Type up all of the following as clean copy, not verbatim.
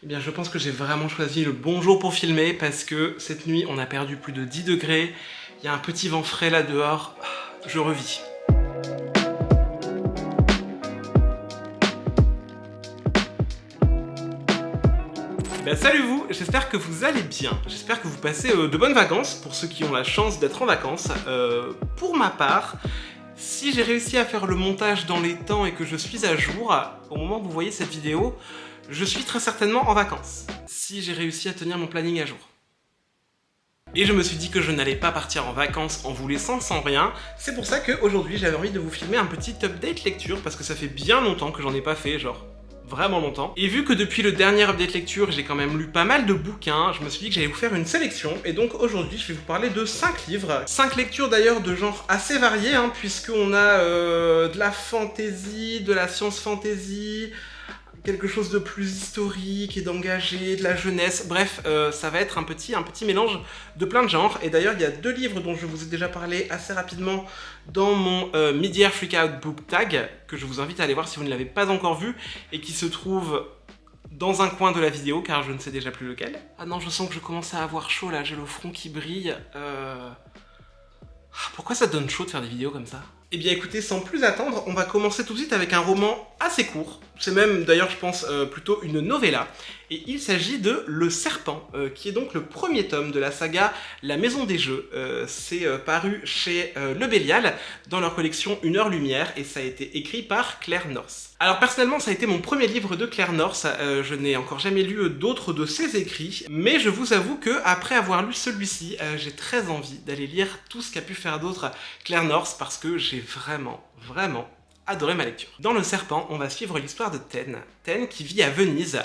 Eh bien, je pense que j'ai vraiment choisi le bon jour pour filmer parce que cette nuit, on a perdu plus de 10 degrés. Il y a un petit vent frais là dehors. Je revis. Salut vous, j'espère que vous allez bien. J'espère que vous passez de bonnes vacances pour ceux qui ont la chance d'être en vacances. Pour ma part, si j'ai réussi à faire le montage dans les temps et que je suis à jour, au moment où vous voyez cette vidéo, je suis très certainement en vacances. Si j'ai réussi à tenir mon planning à jour. Et je me suis dit que je n'allais pas partir en vacances en vous laissant sans rien. C'est pour ça qu'aujourd'hui j'avais envie de vous filmer un petit update lecture parce que ça fait bien longtemps que j'en ai pas fait, genre vraiment longtemps. Et vu que depuis le dernier update lecture, j'ai quand même lu pas mal de bouquins, je me suis dit que j'allais vous faire une sélection. Et donc aujourd'hui, je vais vous parler de 5 livres. 5 lectures d'ailleurs de genre assez variés, puisqu'on a de la fantasy, de la science fantasy, quelque chose de plus historique et d'engagé, de la jeunesse, bref, ça va être un petit mélange de plein de genres. Et d'ailleurs, il y a 2 livres dont je vous ai déjà parlé assez rapidement dans mon Mid-Year Freakout Book Tag, que je vous invite à aller voir si vous ne l'avez pas encore vu, et qui se trouve dans un coin de la vidéo, car je ne sais déjà plus lequel. Ah non, je sens que je commence à avoir chaud là, j'ai le front qui brille. Pourquoi ça donne chaud de faire des vidéos comme ça? Eh bien écoutez, sans plus attendre, on va commencer tout de suite avec un roman assez court. C'est même d'ailleurs, je pense, plutôt une novella. Et il s'agit de Le Serpent, qui est donc le premier tome de la saga La Maison des Jeux. C'est paru chez Le Bélial, dans leur collection Une heure lumière, et ça a été écrit par Claire North. Alors personnellement, ça a été mon premier livre de Claire North. Je n'ai encore jamais lu d'autres de ses écrits, mais je vous avoue que après avoir lu celui-ci, j'ai très envie d'aller lire tout ce qu'a pu faire d'autre Claire North, parce que j'ai vraiment adoré ma lecture. Dans Le Serpent, on va suivre l'histoire de Taine. Taine qui vit à Venise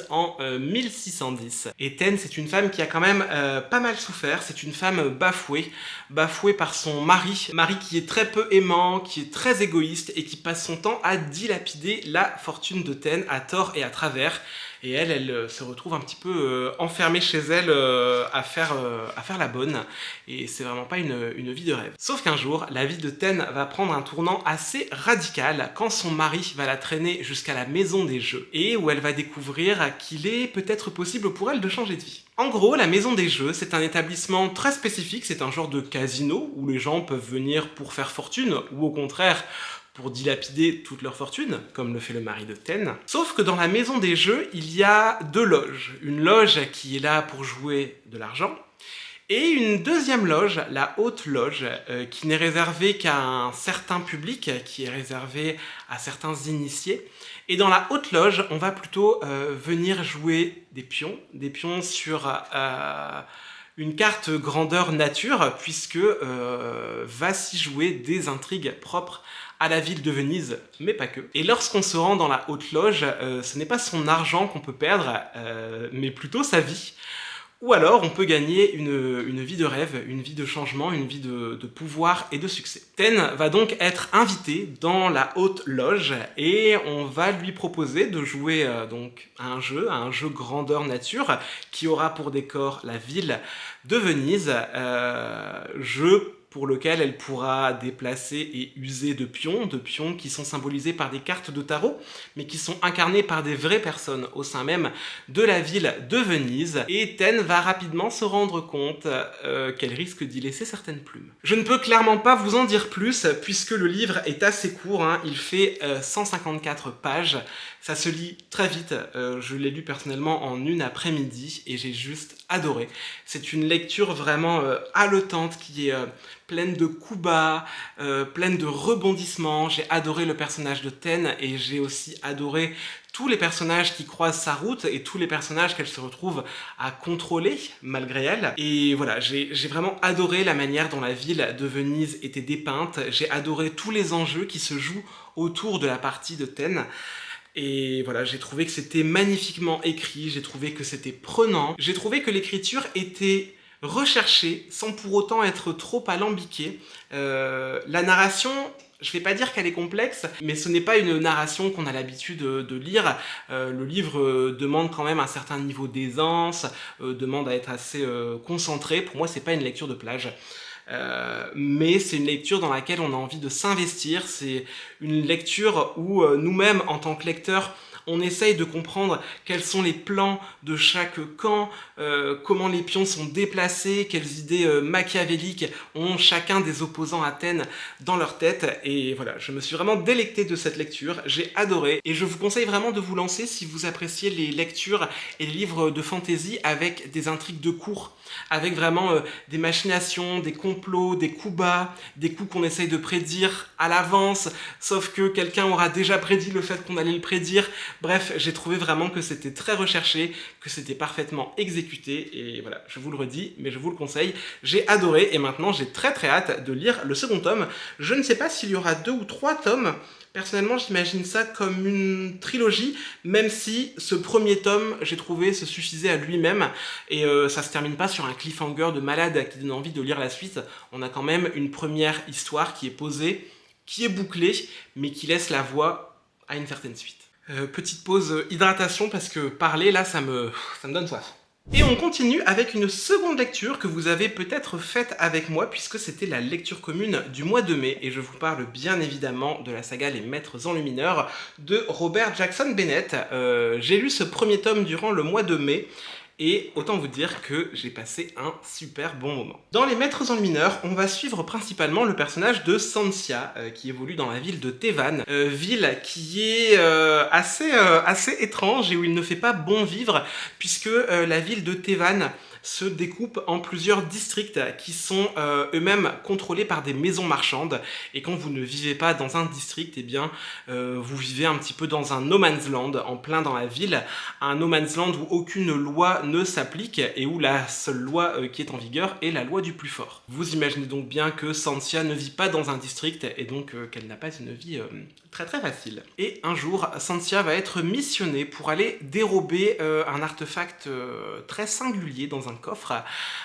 en 1610. Et Taine, c'est une femme qui a quand même pas mal souffert, c'est une femme bafouée par son mari qui est très peu aimant, qui est très égoïste et qui passe son temps à dilapider la fortune de Taine à tort et à travers. Et elle se retrouve un petit peu enfermée chez elle à faire la bonne. Et c'est vraiment pas une vie de rêve. Sauf qu'un jour, la vie de Taine va prendre un tournant assez radical quand son mari va la traîner jusqu'à la Maison des Jeux. Et où elle va découvrir qu'il est peut-être possible pour elle de changer de vie. En gros, la Maison des Jeux, c'est un établissement très spécifique, c'est un genre de casino où les gens peuvent venir pour faire fortune, ou au contraire, pour dilapider toute leur fortune, comme le fait le mari de Taine. Sauf que dans la Maison des Jeux, il y a 2 loges. Une loge qui est là pour jouer de l'argent, et une deuxième loge, la Haute Loge, qui n'est réservée qu'à un certain public, qui est réservée à certains initiés. Et dans la Haute Loge, on va plutôt venir jouer des pions sur une carte grandeur nature, puisque va s'y jouer des intrigues propres à la ville de Venise, mais pas que. Et lorsqu'on se rend dans la Haute Loge, ce n'est pas son argent qu'on peut perdre, mais plutôt sa vie. Ou alors on peut gagner une vie de rêve, une vie de changement, une vie de pouvoir et de succès. Taine va donc être invité dans la Haute Loge et on va lui proposer de jouer donc à un jeu grandeur nature qui aura pour décor la ville de Venise, jeu pour lequel elle pourra déplacer et user de pions qui sont symbolisés par des cartes de tarot, mais qui sont incarnées par des vraies personnes au sein même de la ville de Venise. Et Taine va rapidement se rendre compte qu'elle risque d'y laisser certaines plumes. Je ne peux clairement pas vous en dire plus, puisque le livre est assez court, il fait 154 pages, ça se lit très vite, je l'ai lu personnellement en une après-midi, et j'ai juste adoré. C'est une lecture vraiment haletante, qui est pleine de coups bas, pleine de rebondissements. J'ai adoré le personnage de Taine et j'ai aussi adoré tous les personnages qui croisent sa route et tous les personnages qu'elle se retrouve à contrôler malgré elle. Et voilà, j'ai vraiment adoré la manière dont la ville de Venise était dépeinte. J'ai adoré tous les enjeux qui se jouent autour de la partie de Taine. Et voilà, j'ai trouvé que c'était magnifiquement écrit, j'ai trouvé que c'était prenant, j'ai trouvé que l'écriture était recherchée sans pour autant être trop alambiquée. La narration, je vais pas dire qu'elle est complexe, mais ce n'est pas une narration qu'on a l'habitude de lire. Le livre demande quand même un certain niveau d'aisance, demande à être assez concentré. Pour moi, c'est pas une lecture de plage. Mais c'est une lecture dans laquelle on a envie de s'investir, c'est une lecture où nous-mêmes, en tant que lecteurs, On essaye de comprendre quels sont les plans de chaque camp, comment les pions sont déplacés, quelles idées machiavéliques ont chacun des opposants Athènes dans leur tête. Et voilà, je me suis vraiment délecté de cette lecture, j'ai adoré. Et je vous conseille vraiment de vous lancer si vous appréciez les lectures et les livres de fantasy avec des intrigues de cours, avec vraiment des machinations, des complots, des coups bas, des coups qu'on essaye de prédire à l'avance, sauf que quelqu'un aura déjà prédit le fait qu'on allait le prédire. Bref, j'ai trouvé vraiment que c'était très recherché, que c'était parfaitement exécuté, et voilà, je vous le redis, mais je vous le conseille, j'ai adoré, et maintenant j'ai très hâte de lire le second tome. Je ne sais pas s'il y aura 2 ou 3 tomes. Personnellement, j'imagine ça comme une trilogie, même si ce premier tome, j'ai trouvé, se suffisait à lui-même, et ça se termine pas sur un cliffhanger de malade qui donne envie de lire la suite. On a quand même une première histoire qui est posée, qui est bouclée, mais qui laisse la voie à une certaine suite. Petite pause hydratation, parce que parler, là, ça me donne soif. Et on continue avec une seconde lecture que vous avez peut-être faite avec moi, puisque c'était la lecture commune du mois de mai, et je vous parle bien évidemment de la saga Les Maîtres Enlumineurs de Robert Jackson Bennett. J'ai lu ce premier tome durant le mois de mai, et autant vous dire que j'ai passé un super bon moment. Dans Les Maîtres Enlumineurs, on va suivre principalement le personnage de Santhia, qui évolue dans la ville de Thévan, ville qui est assez étrange et où il ne fait pas bon vivre, puisque la ville de Thévan se découpe en plusieurs districts qui sont eux-mêmes contrôlés par des maisons marchandes, et quand vous ne vivez pas dans un district, eh bien vous vivez un petit peu dans un no man's land, en plein dans la ville, un no man's land où aucune loi ne s'applique et où la seule loi qui est en vigueur est la loi du plus fort. Vous imaginez donc bien que Santhia ne vit pas dans un district et donc qu'elle n'a pas une vie très facile. Et un jour, Santhia va être missionnée pour aller dérober un artefact très singulier dans un coffre,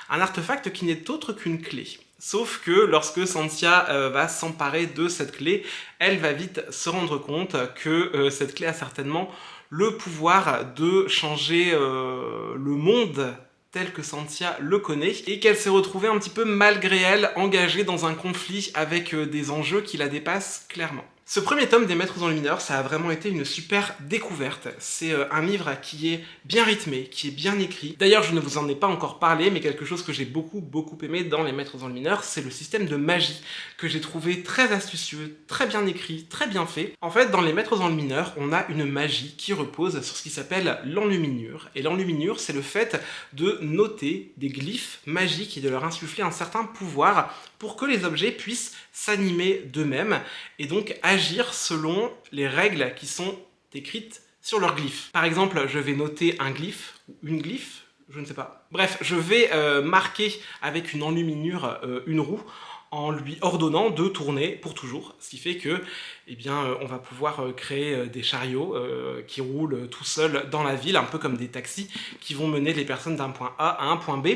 un artefact qui n'est autre qu'une clé. Sauf que lorsque Santhia va s'emparer de cette clé, elle va vite se rendre compte que cette clé a certainement le pouvoir de changer le monde tel que Santhia le connaît, et qu'elle s'est retrouvée un petit peu malgré elle engagée dans un conflit avec des enjeux qui la dépassent clairement. Ce premier tome des Maîtres Enlumineurs, ça a vraiment été une super découverte. C'est un livre qui est bien rythmé, qui est bien écrit. D'ailleurs, je ne vous en ai pas encore parlé, mais quelque chose que j'ai beaucoup aimé dans les Maîtres Enlumineurs, c'est le système de magie, que j'ai trouvé très astucieux, très bien écrit, très bien fait. En fait, dans les Maîtres Enlumineurs, on a une magie qui repose sur ce qui s'appelle l'enluminure. Et l'enluminure, c'est le fait de noter des glyphes magiques et de leur insuffler un certain pouvoir pour que les objets puissent s'animer d'eux-mêmes et donc agir selon les règles qui sont écrites sur leurs glyphes. Par exemple, je vais noter un glyphe, ou une glyphe, je ne sais pas. Bref, je vais marquer avec une enluminure une roue en lui ordonnant de tourner pour toujours, ce qui fait que, eh bien, on va pouvoir créer des chariots qui roulent tout seuls dans la ville, un peu comme des taxis qui vont mener les personnes d'un point A à un point B.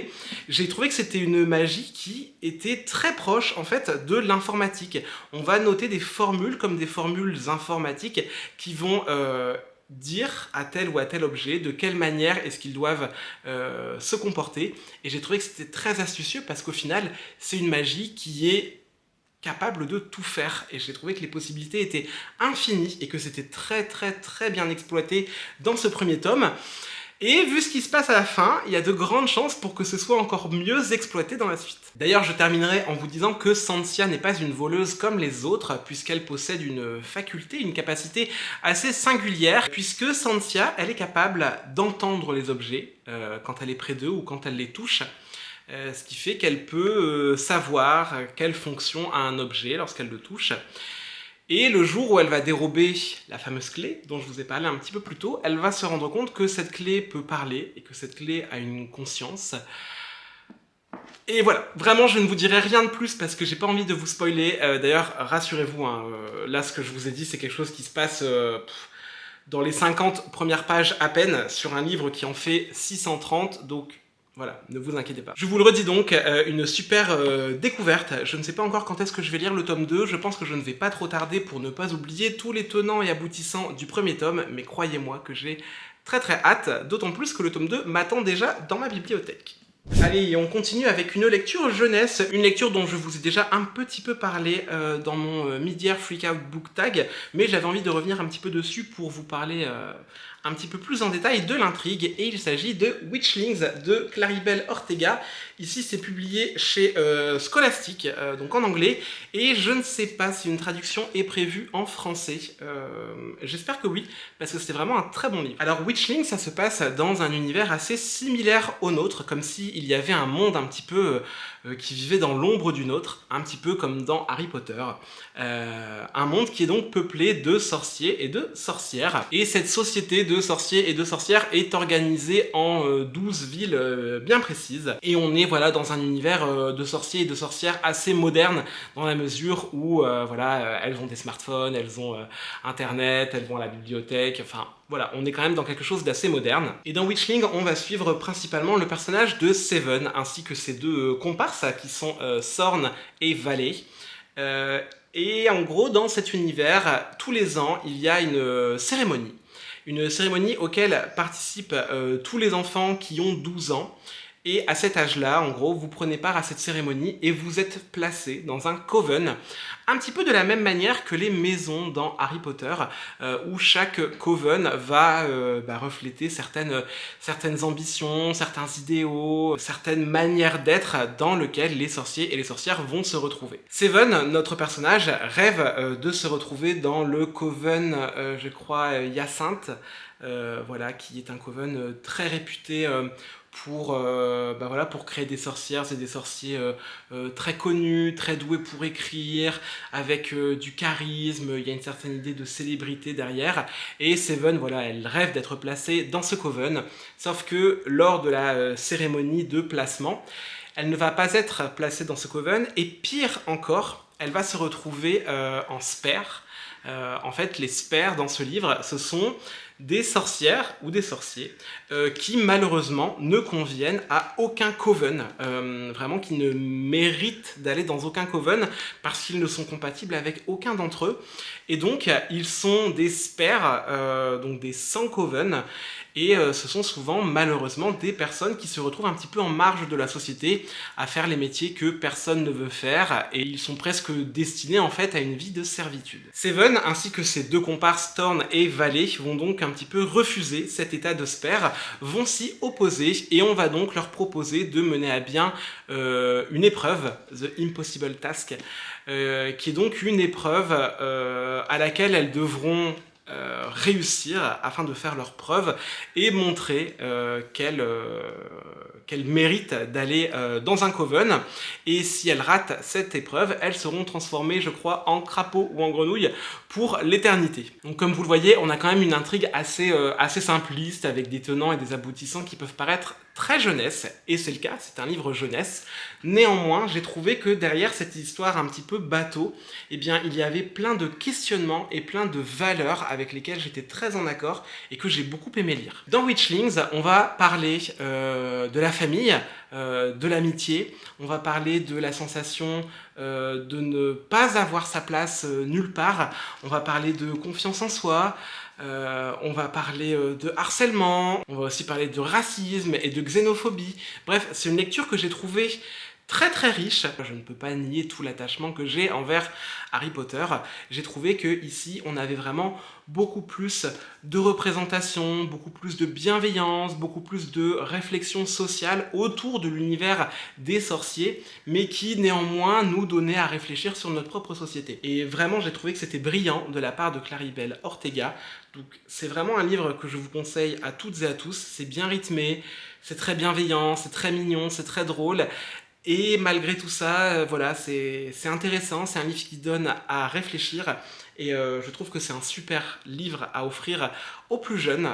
J'ai trouvé que c'était une magie qui était très proche, en fait, de l'informatique. On va noter des formules comme des formules informatiques qui vont dire à tel ou à tel objet de quelle manière est-ce qu'ils doivent se comporter, et j'ai trouvé que c'était très astucieux parce qu'au final c'est une magie qui est capable de tout faire, et j'ai trouvé que les possibilités étaient infinies et que c'était très bien exploité dans ce premier tome. Et vu ce qui se passe à la fin, il y a de grandes chances pour que ce soit encore mieux exploité dans la suite. D'ailleurs, je terminerai en vous disant que Santhia n'est pas une voleuse comme les autres, puisqu'elle possède une faculté, une capacité assez singulière, puisque Santhia, elle est capable d'entendre les objets quand elle est près d'eux ou quand elle les touche. Ce qui fait qu'elle peut savoir quelle fonction a un objet lorsqu'elle le touche. Et le jour où elle va dérober la fameuse clé, dont je vous ai parlé un petit peu plus tôt, elle va se rendre compte que cette clé peut parler et que cette clé a une conscience. Et voilà, vraiment je ne vous dirai rien de plus parce que j'ai pas envie de vous spoiler. D'ailleurs, rassurez-vous, hein, là ce que je vous ai dit c'est quelque chose qui se passe dans les 50 premières pages à peine, sur un livre qui en fait 630, donc voilà, ne vous inquiétez pas. Je vous le redis donc, une super découverte. Je ne sais pas encore quand est-ce que je vais lire le tome 2, je pense que je ne vais pas trop tarder pour ne pas oublier tous les tenants et aboutissants du premier tome, mais croyez-moi que j'ai très hâte, d'autant plus que le tome 2 m'attend déjà dans ma bibliothèque. Allez, et on continue avec une lecture jeunesse, une lecture dont je vous ai déjà un petit peu parlé dans mon Mid-Year Freakout Book Tag, mais j'avais envie de revenir un petit peu dessus pour vous parler un petit peu plus en détail de l'intrigue, et il s'agit de Witchlings de Claribel Ortega. Ici c'est publié chez Scholastic, donc en anglais, et je ne sais pas si une traduction est prévue en français. J'espère que oui, parce que c'est vraiment un très bon livre. Alors Witchlings, ça se passe dans un univers assez similaire au nôtre, comme s'il y avait un monde un petit peu qui vivait dans l'ombre du nôtre, un petit peu comme dans Harry Potter. Un monde qui est donc peuplé de sorciers et de sorcières. Et cette société de sorciers et de sorcières est organisée en 12 villes bien précises. Et on est voilà, dans un univers de sorciers et de sorcières assez moderne, dans la mesure où voilà, elles ont des smartphones, elles ont internet, elles vont à la bibliothèque, enfin voilà, on est quand même dans quelque chose d'assez moderne. Et dans Witchling, on va suivre principalement le personnage de Seven, ainsi que ses deux comparses, qui sont Sorn et Valley. Et en gros, dans cet univers, tous les ans, il y a une cérémonie. Une cérémonie auquel participent tous les enfants qui ont 12 ans. Et à cet âge-là, en gros, vous prenez part à cette cérémonie et vous êtes placé dans un coven, un petit peu de la même manière que les maisons dans Harry Potter, où chaque coven va refléter certaines ambitions, certains idéaux, certaines manières d'être dans lesquelles les sorciers et les sorcières vont se retrouver. Seven, notre personnage, rêve de se retrouver dans le coven, je crois, Hyacinthe, voilà, qui est un coven très réputé pour créer des sorcières et des sorciers très connus, très doués pour écrire, avec du charisme, il y a une certaine idée de célébrité derrière, et Seven, voilà, elle rêve d'être placée dans ce coven, sauf que lors de la cérémonie de placement, elle ne va pas être placée dans ce coven, et pire encore, elle va se retrouver en spare. En fait, les spares dans ce livre, ce sont des sorcières ou des sorciers qui malheureusement ne conviennent à aucun coven, vraiment qui ne méritent d'aller dans aucun coven parce qu'ils ne sont compatibles avec aucun d'entre eux, et donc ils sont des spares, donc des sans coven, et ce sont souvent malheureusement des personnes qui se retrouvent un petit peu en marge de la société à faire les métiers que personne ne veut faire, et ils sont presque destinés en fait à une vie de servitude. Seven ainsi que ses deux comparses Thorn et Valley vont donc un petit peu refuser cet état de spare, vont s'y opposer, et on va donc leur proposer de mener à bien une épreuve, The Impossible Task, qui est donc une épreuve à laquelle elles devront réussir afin de faire leur preuve et montrer qu'elles méritent d'aller dans un coven, et si elles ratent cette épreuve, elles seront transformées, je crois, en crapaud ou en grenouille pour l'éternité. Donc comme vous le voyez, on a quand même une intrigue assez simpliste, avec des tenants et des aboutissants qui peuvent paraître très jeunesse, et c'est le cas, c'est un livre jeunesse. Néanmoins, j'ai trouvé que derrière cette histoire un petit peu bateau, eh bien, il y avait plein de questionnements et plein de valeurs avec lesquelles j'étais très en accord et que j'ai beaucoup aimé lire. Dans Witchlings, on va parler de la famille, de l'amitié, on va parler de la sensation de ne pas avoir sa place nulle part, on va parler de confiance en soi, on va parler de harcèlement, on va aussi parler de racisme et de xénophobie. Bref, c'est une lecture que j'ai trouvée très très riche. Je ne peux pas nier tout l'attachement que j'ai envers Harry Potter. J'ai trouvé que ici on avait vraiment beaucoup plus de représentation, beaucoup plus de bienveillance, beaucoup plus de réflexion sociale autour de l'univers des sorciers, mais qui néanmoins nous donnait à réfléchir sur notre propre société. Et vraiment, j'ai trouvé que c'était brillant de la part de Claribel Ortega. Donc c'est vraiment un livre que je vous conseille à toutes et à tous. C'est bien rythmé, c'est très bienveillant, c'est très mignon, c'est très drôle. Et malgré tout ça, voilà, c'est intéressant, c'est un livre qui donne à réfléchir, et je trouve que c'est un super livre à offrir aux plus jeunes,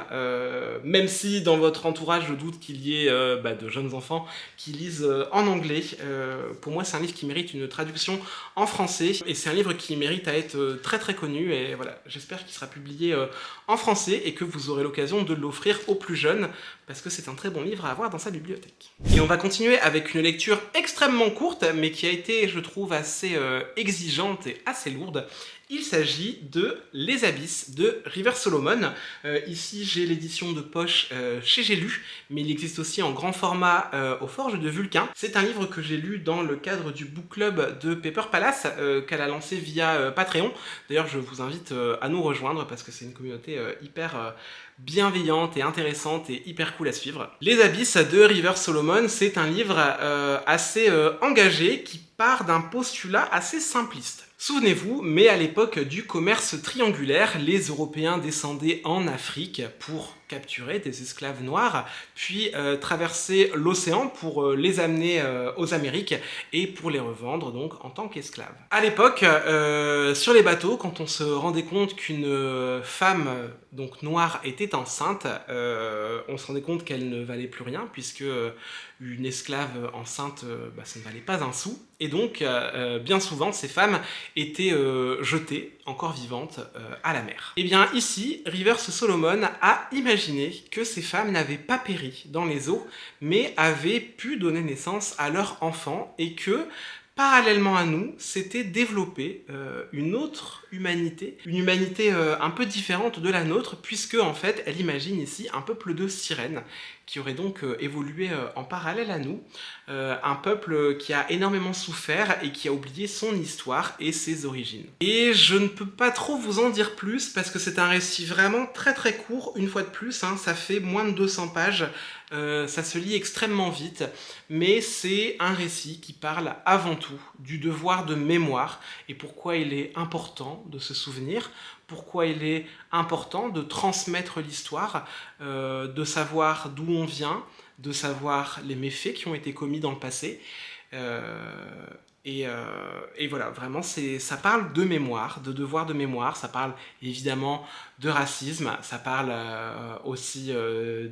même si dans votre entourage je doute qu'il y ait de jeunes enfants qui lisent en anglais. Pour moi c'est un livre qui mérite une traduction en français, et c'est un livre qui mérite à être très très connu, et voilà, j'espère qu'il sera publié en français et que vous aurez l'occasion de l'offrir aux plus jeunes, parce que c'est un très bon livre à avoir dans sa bibliothèque. Et on va continuer avec une lecture extrêmement courte, mais qui a été, je trouve, assez exigeante et assez lourde. Il s'agit de Les Abysses de River Solomon. Ici j'ai l'édition de poche chez J'ai lu, mais il existe aussi en grand format aux Forges de Vulcain. C'est un livre que j'ai lu dans le cadre du book club de Paper Palace qu'elle a lancé via Patreon. D'ailleurs je vous invite à nous rejoindre parce que c'est une communauté hyper bienveillante et intéressante et hyper cool à suivre. Les Abysses de River Solomon, c'est un livre assez engagé qui part d'un postulat assez simpliste. Souvenez-vous, mais à l'époque du commerce triangulaire, les Européens descendaient en Afrique pour capturer des esclaves noirs, puis traverser l'océan pour les amener aux Amériques et pour les revendre donc en tant qu'esclaves. À l'époque, sur les bateaux, quand on se rendait compte qu'une femme donc noire était enceinte, on se rendait compte qu'elle ne valait plus rien puisque une esclave enceinte, ça ne valait pas un sou. Et donc, bien souvent, ces femmes étaient jetées, encore vivantes, à la mer. Et bien ici, River Solomon a imaginé que ces femmes n'avaient pas péri dans les eaux, mais avaient pu donner naissance à leur enfant, et que, parallèlement à nous, s'était développée une autre humanité, une humanité un peu différente de la nôtre, puisque en fait, elle imagine ici un peuple de sirènes, qui aurait donc évolué en parallèle à nous, un peuple qui a énormément souffert et qui a oublié son histoire et ses origines. Et je ne peux pas trop vous en dire plus parce que c'est un récit vraiment très très court, une fois de plus, hein, ça fait moins de 200 pages, ça se lit extrêmement vite, mais c'est un récit qui parle avant tout du devoir de mémoire et pourquoi il est important de se souvenir, pourquoi il est important de transmettre l'histoire, de savoir d'où on vient, de savoir les méfaits qui ont été commis dans le passé. Et voilà, vraiment, ça parle de mémoire, de devoir de mémoire, ça parle évidemment de racisme, ça parle aussi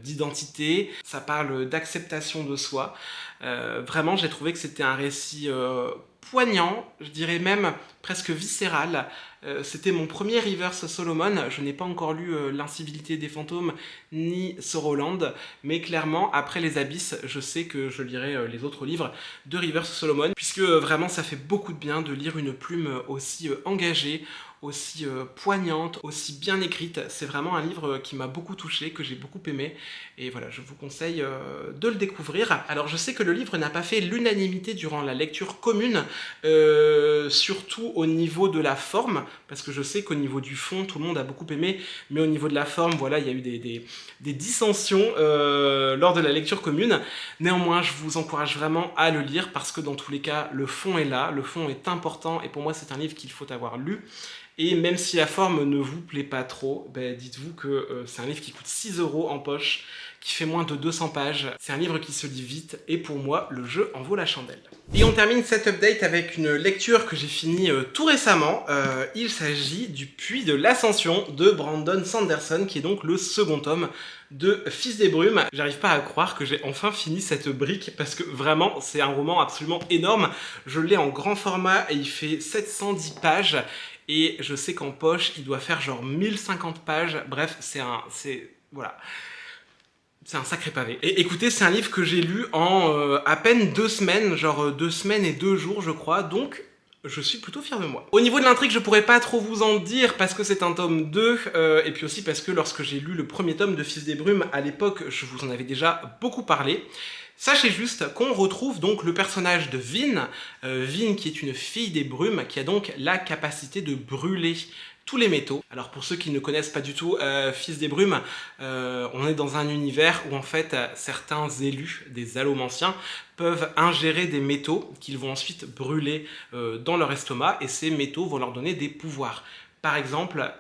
d'identité, ça parle d'acceptation de soi. Vraiment, j'ai trouvé que c'était un récit poignant, je dirais même presque viscéral. C'était mon premier River Solomon, je n'ai pas encore lu L'incivilité des fantômes ni Sorrowland, mais clairement, après Les Abysses, je sais que je lirai les autres livres de River Solomon, puisque vraiment ça fait beaucoup de bien de lire une plume aussi engagée, aussi poignante, aussi bien écrite. C'est vraiment un livre qui m'a beaucoup touché, que j'ai beaucoup aimé, et voilà, je vous conseille de le découvrir. Alors je sais que le livre n'a pas fait l'unanimité durant la lecture commune, surtout au niveau de la forme, parce que je sais qu'au niveau du fond, tout le monde a beaucoup aimé, mais au niveau de la forme, voilà, il y a eu des dissensions lors de la lecture commune. Néanmoins, je vous encourage vraiment à le lire, parce que dans tous les cas, le fond est là, le fond est important, et pour moi, c'est un livre qu'il faut avoir lu. Et même si la forme ne vous plaît pas trop, dites-vous que c'est un livre qui coûte 6 € en poche, qui fait moins de 200 pages. C'est un livre qui se lit vite, et pour moi, le jeu en vaut la chandelle. Et on termine cet update avec une lecture que j'ai finie tout récemment. Il s'agit du Puits de l'Ascension de Brandon Sanderson, qui est donc le second tome de Fils des Brumes. J'arrive pas à croire que j'ai enfin fini cette brique, parce que vraiment, c'est un roman absolument énorme. Je l'ai en grand format, et il fait 710 pages. Et je sais qu'en poche, il doit faire genre 1050 pages. Bref, voilà. C'est un sacré pavé. Et écoutez, c'est un livre que j'ai lu en à peine 2 semaines, genre 2 semaines et 2 jours, je crois. Donc, je suis plutôt fier de moi. Au niveau de l'intrigue, je pourrais pas trop vous en dire parce que c'est un tome 2, et puis aussi parce que lorsque j'ai lu le premier tome de Fils des Brumes, à l'époque, je vous en avais déjà beaucoup parlé. Sachez juste qu'on retrouve donc le personnage de Vin, Vin qui est une fille des brumes, qui a donc la capacité de brûler tous les métaux. Alors pour ceux qui ne connaissent pas du tout Fils des Brumes, on est dans un univers où en fait certains élus des allomanciens peuvent ingérer des métaux qu'ils vont ensuite brûler dans leur estomac, et ces métaux vont leur donner des pouvoirs. Par exemple,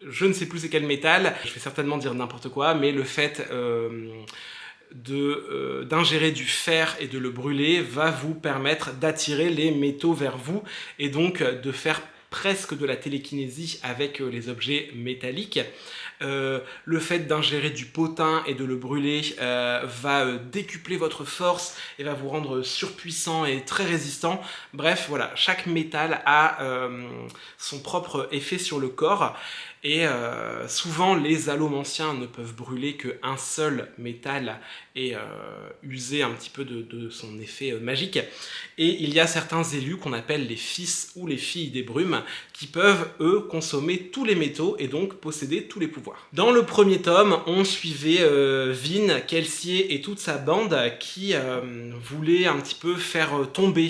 je ne sais plus c'est quel métal, je vais certainement dire n'importe quoi, mais le fait d'ingérer du fer et de le brûler va vous permettre d'attirer les métaux vers vous, et donc de faire presque de la télékinésie avec les objets métalliques. Le fait d'ingérer du potin et de le brûler va décupler votre force et va vous rendre surpuissant et très résistant. Bref, voilà, chaque métal a son propre effet sur le corps. Et souvent, les allomanciens ne peuvent brûler qu'un seul métal et user un petit peu de son effet magique. Et il y a certains élus qu'on appelle les fils ou les filles des brumes qui peuvent, eux, consommer tous les métaux et donc posséder tous les pouvoirs. Dans le premier tome, on suivait Vin, Kelsier et toute sa bande qui voulaient un petit peu faire tomber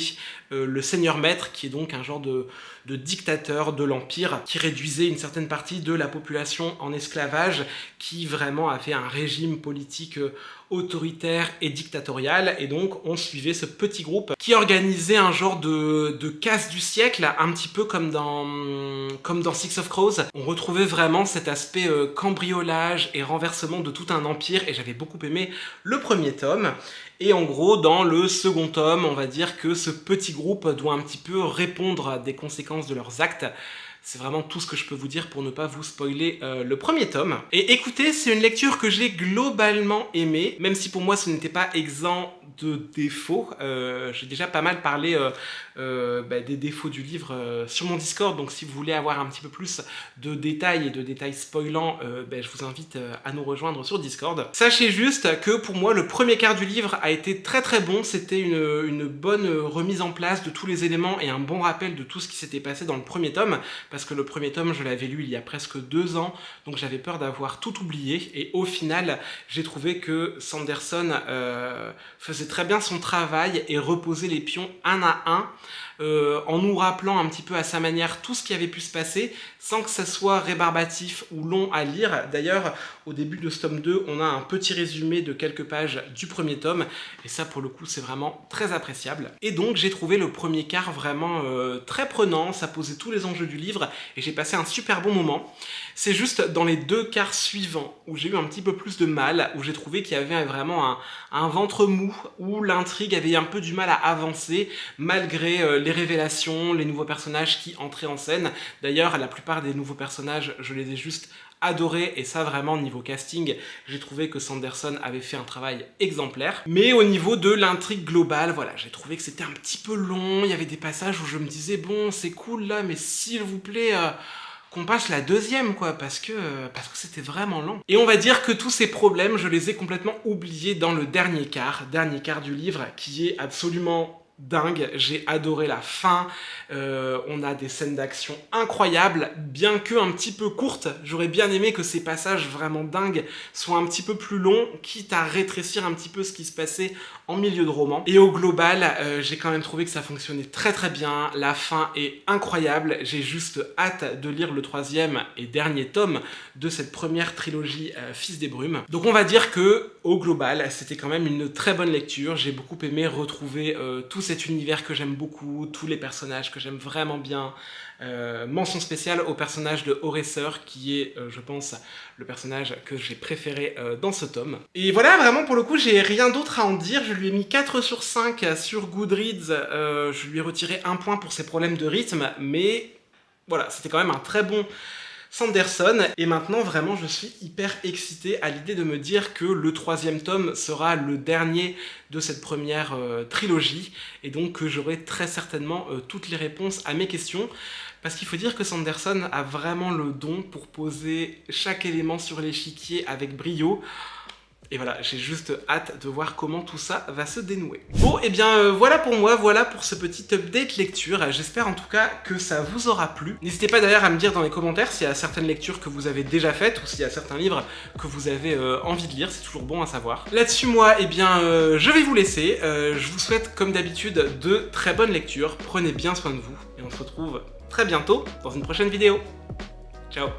le Seigneur Maître, qui est donc un genre de dictateur de l'Empire, qui réduisait une certaine partie de la population en esclavage, qui vraiment avait un régime politique autoritaire et dictatorial. Et donc on suivait ce petit groupe qui organisait un genre de casse du siècle, un petit peu comme dans Six of Crows. On retrouvait vraiment cet aspect cambriolage et renversement de tout un empire, et j'avais beaucoup aimé le premier tome. Et en gros, dans le second tome, on va dire que ce petit groupe doit un petit peu répondre à des conséquences de leurs actes. C'est vraiment tout ce que je peux vous dire pour ne pas vous spoiler le premier tome. Et écoutez, c'est une lecture que j'ai globalement aimée, même si pour moi ce n'était pas exempt de défauts. J'ai déjà pas mal parlé des défauts du livre sur mon Discord, donc si vous voulez avoir un petit peu plus de détails et de détails spoilants, je vous invite à nous rejoindre sur Discord. Sachez juste que pour moi le premier quart du livre a été très très bon, c'était une bonne remise en place de tous les éléments et un bon rappel de tout ce qui s'était passé dans le premier tome, parce que le premier tome je l'avais lu il y a presque 2 ans, donc j'avais peur d'avoir tout oublié, et au final j'ai trouvé que Sanderson faisait très bien son travail et reposait les pions un à un, en nous rappelant un petit peu à sa manière tout ce qui avait pu se passer, sans que ça soit rébarbatif ou long à lire. D'ailleurs, au début de ce tome 2, on a un petit résumé de quelques pages du premier tome, et ça pour le coup c'est vraiment très appréciable. Et donc j'ai trouvé le premier quart vraiment très prenant, ça posait tous les enjeux du livre, et j'ai passé un super bon moment. C'est juste dans les 2 quarts suivants où j'ai eu un petit peu plus de mal, où j'ai trouvé qu'il y avait vraiment un ventre mou, où l'intrigue avait un peu du mal à avancer, malgré les révélations, les nouveaux personnages qui entraient en scène. D'ailleurs, la plupart des nouveaux personnages, je les ai juste adorés, et ça vraiment niveau casting, j'ai trouvé que Sanderson avait fait un travail exemplaire. Mais au niveau de l'intrigue globale, voilà, j'ai trouvé que c'était un petit peu long, il y avait des passages où je me disais bon c'est cool là, mais s'il vous plaît qu'on passe la deuxième quoi, parce que c'était vraiment lent. Et on va dire que tous ces problèmes, je les ai complètement oubliés dans le dernier quart du livre, qui est absolument dingue. J'ai adoré la fin, on a des scènes d'action incroyables, bien que un petit peu courtes. J'aurais bien aimé que ces passages vraiment dingues soient un petit peu plus longs, quitte à rétrécir un petit peu ce qui se passait en milieu de roman. Et au global, j'ai quand même trouvé que ça fonctionnait très très bien, la fin est incroyable, j'ai juste hâte de lire le 3e et dernier tome de cette première trilogie Fils des Brumes. Donc on va dire que, au global, c'était quand même une très bonne lecture. J'ai beaucoup aimé retrouver tout cet univers que j'aime beaucoup, tous les personnages que j'aime vraiment bien. Mention spéciale au personnage de Horacer, qui est, je pense, le personnage que j'ai préféré dans ce tome. Et voilà, vraiment pour le coup, j'ai rien d'autre à en dire. Je lui ai mis 4 sur 5 sur Goodreads. Je lui ai retiré 1 point pour ses problèmes de rythme, mais voilà, c'était quand même un très bon Sanderson, et maintenant vraiment je suis hyper excité à l'idée de me dire que le 3e tome sera le dernier de cette première trilogie, et donc que j'aurai très certainement toutes les réponses à mes questions, parce qu'il faut dire que Sanderson a vraiment le don pour poser chaque élément sur l'échiquier avec brio. Et voilà, j'ai juste hâte de voir comment tout ça va se dénouer. Bon, et bien voilà pour moi, voilà pour ce petit update lecture. J'espère en tout cas que ça vous aura plu. N'hésitez pas d'ailleurs à me dire dans les commentaires s'il y a certaines lectures que vous avez déjà faites, ou s'il y a certains livres que vous avez envie de lire, c'est toujours bon à savoir. Là-dessus, moi, eh bien, je vais vous laisser. Je vous souhaite, comme d'habitude, de très bonnes lectures. Prenez bien soin de vous, et on se retrouve très bientôt dans une prochaine vidéo. Ciao!